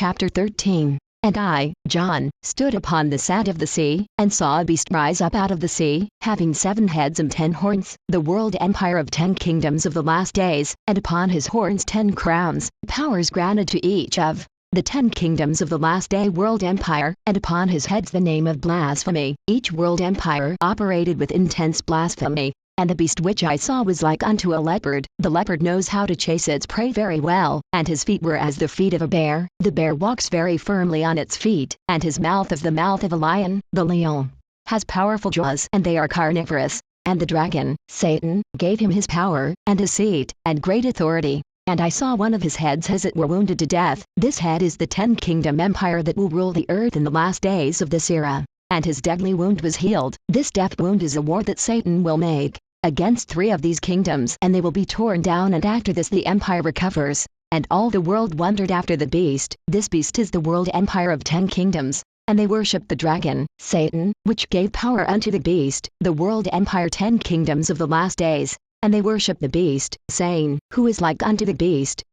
Chapter 13. And I, John, stood upon the sand of the sea, and saw a beast rise up out of the sea, having 7 heads and 10 horns, the world empire of 10 kingdoms of the last days, and upon his horns 10 crowns, powers granted to each of the 10 kingdoms of the last day world empire, and upon his heads the name of blasphemy. Each world empire operated with intense blasphemy. And the beast which I saw was like unto a leopard. The leopard knows how to chase its prey very well, and his feet were as the feet of a bear. The bear walks very firmly on its feet, and his mouth is the mouth of a lion. The leon has powerful jaws, and they are carnivorous. And the dragon, Satan, gave him his power, and his seat, and great authority. And I saw one of his heads as it were wounded to death. This head is the 10-kingdom empire that will rule the earth in the last days of this era. And his deadly wound was healed. This death wound is a war that Satan will make against 3 of these kingdoms, and they will be torn down, and after this the empire recovers. And all the world wondered after the beast. This beast is the world empire of 10 kingdoms. And they worshipped the dragon, Satan, which gave power unto the beast, the world empire 10 kingdoms of the last days. And they worshipped the beast, saying, Who is like unto the beast?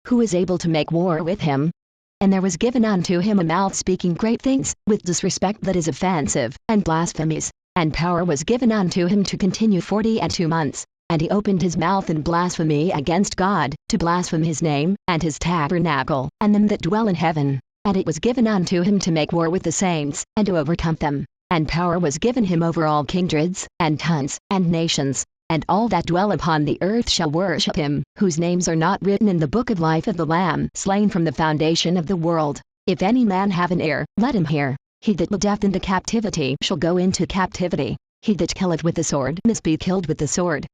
Who is able to make war with him? And there was given unto him a mouth speaking great things, with disrespect that is offensive, and blasphemies. And power was given unto him to continue 42 months. And he opened his mouth in blasphemy against God, to blaspheme his name, and his tabernacle, and them that dwell in heaven. And it was given unto him to make war with the saints, and to overcome them. And power was given him over all kindreds, and tongues, and nations. And all that dwell upon the earth shall worship him, whose names are not written in the book of life of the Lamb slain from the foundation of the world. If any man have an ear, let him hear. He that leadeth into captivity shall go into captivity. He that killeth with the sword must be killed with the sword.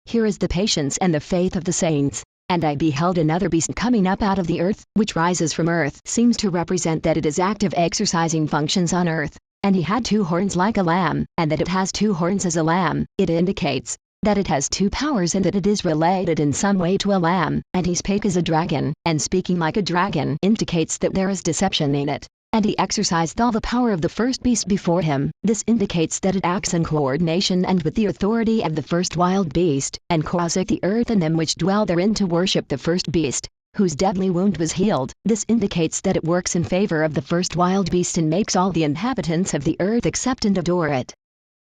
Here is the patience and the faith of the saints. And I beheld another beast coming up out of the earth, which rises from earth, seems to represent that it is active exercising functions on earth. And he had 2 horns like a lamb, and that it has 2 horns as a lamb. It indicates that it has 2 powers, and that it is related in some way to a lamb. And he spake as a dragon, and speaking like a dragon indicates that there is deception in it. And he exercised all the power of the first beast before him. This indicates that it acts in coordination and with the authority of the first wild beast, and causeth the earth and them which dwell therein to worship the first beast, whose deadly wound was healed. This indicates that it works in favor of the first wild beast and makes all the inhabitants of the earth accept and adore it.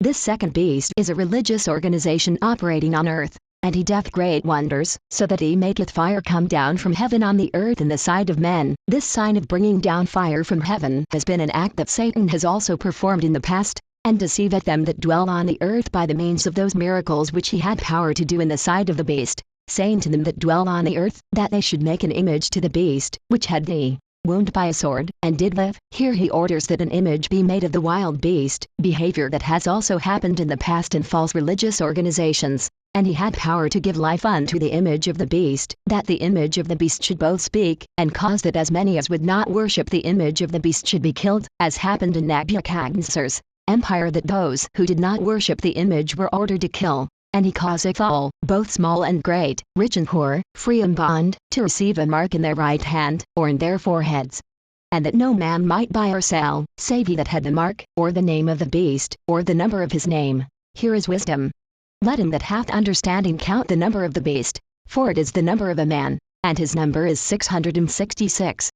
This second beast is a religious organization operating on earth. And he doth great wonders, so that he maketh fire come down from heaven on the earth in the sight of men. This sign of bringing down fire from heaven has been an act that Satan has also performed in the past, and deceiveth them that dwell on the earth by the means of those miracles which he had power to do in the sight of the beast, saying to them that dwell on the earth, that they should make an image to the beast, which had the wound by a sword, and did live. Here he orders that an image be made of the wild beast, behavior that has also happened in the past in false religious organizations. And he had power to give life unto the image of the beast, that the image of the beast should both speak, and cause that as many as would not worship the image of the beast should be killed, as happened in Nebuchadnezzar's empire, that those who did not worship the image were ordered to kill. And he causeth all, both small and great, rich and poor, free and bond, to receive a mark in their right hand, or in their foreheads. And that no man might buy or sell, save he that had the mark, or the name of the beast, or the number of his name. Here is wisdom. Let him that hath understanding count the number of the beast, for it is the number of a man, and his number is 666.